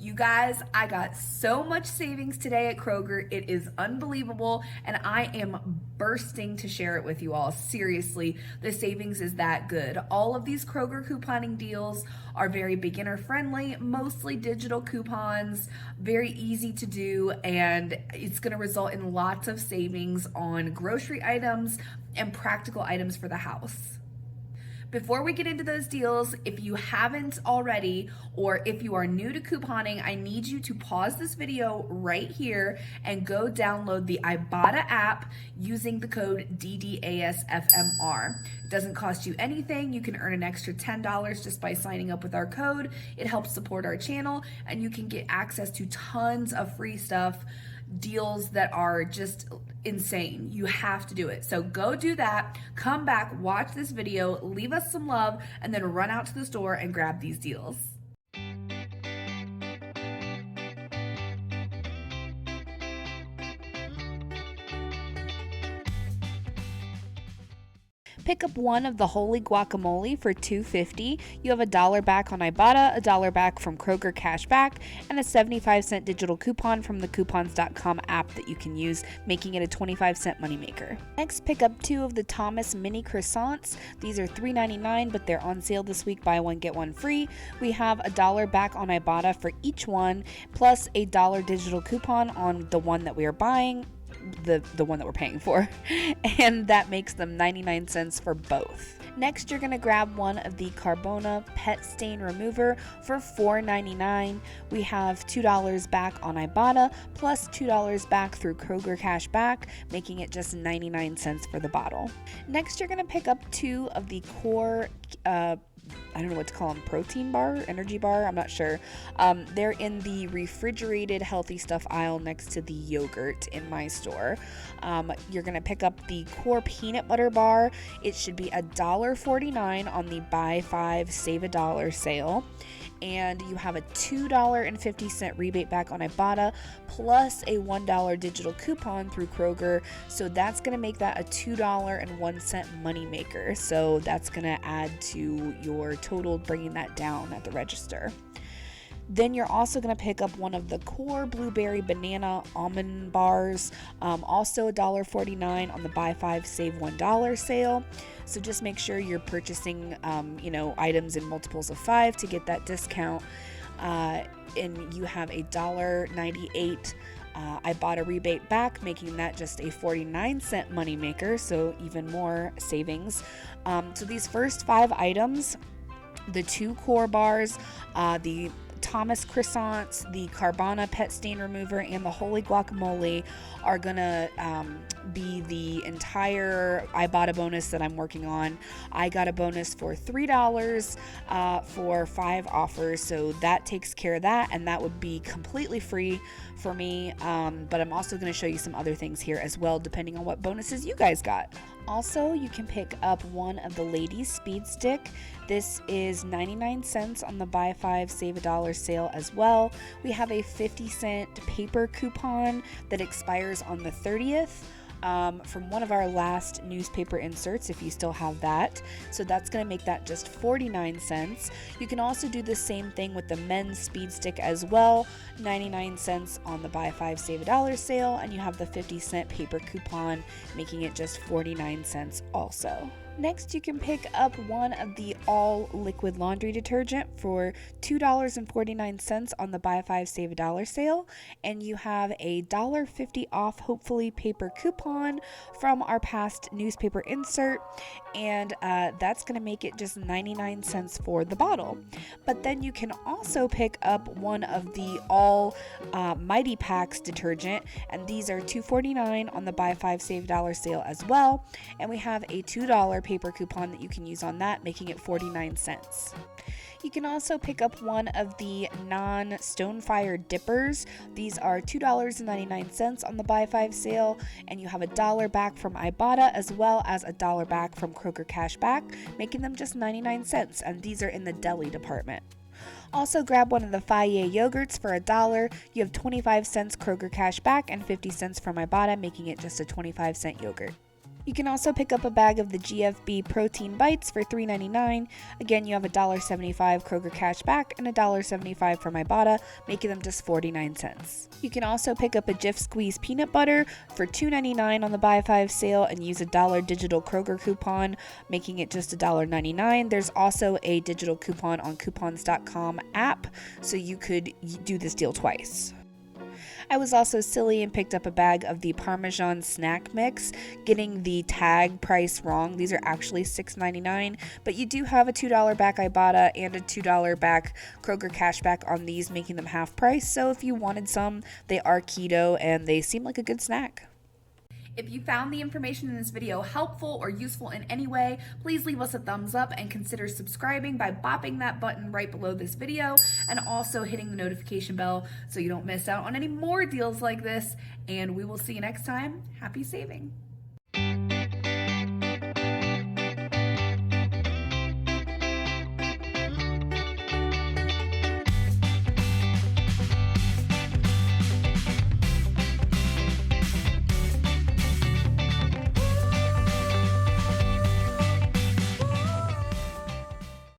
You guys, I got so much savings today at Kroger. It is unbelievable, and I am bursting to share it with you all. Seriously, the savings is that good. All of these Kroger couponing deals are very beginner friendly, mostly digital coupons, very easy to do, and it's going to result in lots of savings on grocery items and practical items for the house. Before we get into those deals, if you haven't already, or if you are new to couponing, I need you to pause this video right here and go download the Ibotta app using the code ddasfmr. It doesn't cost you anything. You can earn an extra $10 just by signing up with our code. It helps support our channel, and you can get access to tons of free stuff, deals that are just insane. You have to do it. So go do that, come back, watch this video, leave us some love, and then run out to the store and grab these deals. Pick up one of the holy guacamole for $2.50. You have $1 back on Ibotta, $1 back from Kroger Cashback, and a 75-cent digital coupon from the coupons.com app that you can use, making it a 25-cent moneymaker. Next, pick up 2 of the Thomas mini croissants. These are $3.99, but they're on sale this week. Buy one, get one free. We have $1 back on Ibotta for each one, plus a $1 digital coupon on the one that we are buying. The one that we're paying for, and that makes them 99 cents for both. Next, you're going to grab one of the Carbona pet stain remover for $4.99. We have $2 back on Ibotta plus $2 back through Kroger Cashback, making it just 99 cents for the bottle. Next, you're going to pick up 2 of the core I don't know what to call them, protein bar, energy bar, I'm not sure. They're in the refrigerated healthy stuff aisle next to the yogurt in my store. You're going to pick up the core peanut butter bar. It should be $1.49 on the buy 5 save $1 sale. And you have a $2.50 rebate back on Ibotta plus a $1 digital coupon through Kroger. So that's going to make that a $2.01 moneymaker. So that's going to add to your total, bringing that down at the register. Then you're also going to pick up one of the core blueberry banana almond bars, also $1.49 on the buy 5 save $1 sale. So just make sure you're purchasing items in multiples of 5 to get that discount. And you have a $1.98 Ibotta rebate back, making that just a 49-cent moneymaker, so even more savings. So these first 5 items, the 2 core bars, the Thomas croissants, the Carbona pet stain remover, and the holy guacamole are gonna be the entire Ibotta bonus that I'm working on. I got a bonus for $3 for 5 offers, so that takes care of that, and that would be completely free for me. But I'm also going to show you some other things here as well, depending on what bonuses you guys got. Also, you can pick up one of the Ladies Speed Stick. This is 99 cents on the buy 5 save $1 sale as well. We have a 50-cent paper coupon that expires on the 30th. From one of our last newspaper inserts, if you still have that. So that's going to make that just 49 cents. You can also do the same thing with the men's speed stick as well, 99 cents on the buy 5 save $1 sale, and you have the 50-cent paper coupon, making it just 49 cents also. Next, you can pick up one of the all liquid laundry detergent for $2.49 on the buy 5 save $1 sale, and you have a $1.50 off hopefully paper coupon from our past newspaper insert, and that's going to make it just 99 cents for the bottle. But then you can also pick up one of the all Mighty Packs detergent, and these are $2.49 on the buy 5 save $1 sale as well, and we have a $2 paper coupon that you can use on that, making it 49 cents. You can also pick up one of the non-Stonefire dippers. These are $2.99 on the buy 5 sale, and you have $1 back from Ibotta as well as $1 back from Kroger Cashback, making them just 99 cents, and these are in the deli department. Also, grab one of the Fage yogurts for $1. You have 25 cents Kroger Cashback and 50 cents from Ibotta, making it just a 25-cent yogurt. You can also pick up a bag of the GFB protein bites for $3.99. Again, you have $1.75 Kroger cash back and $1.75 from Ibotta, making them just 49 cents. You can also pick up a Jif Squeeze peanut butter for $2.99 on the Buy 5 sale and use a $1 digital Kroger coupon, making it just $1.99. There's also a digital coupon on coupons.com app, so you could do this deal twice. I was also silly and picked up a bag of the Parmesan snack mix, getting the tag price wrong. These are actually $6.99, but you do have a $2 back Ibotta and a $2 back Kroger cashback on these, making them half price. So if you wanted some, they are keto and they seem like a good snack. If you found the information in this video helpful or useful in any way, please leave us a thumbs up and consider subscribing by bopping that button right below this video and also hitting the notification bell so you don't miss out on any more deals like this. And we will see you next time. Happy saving!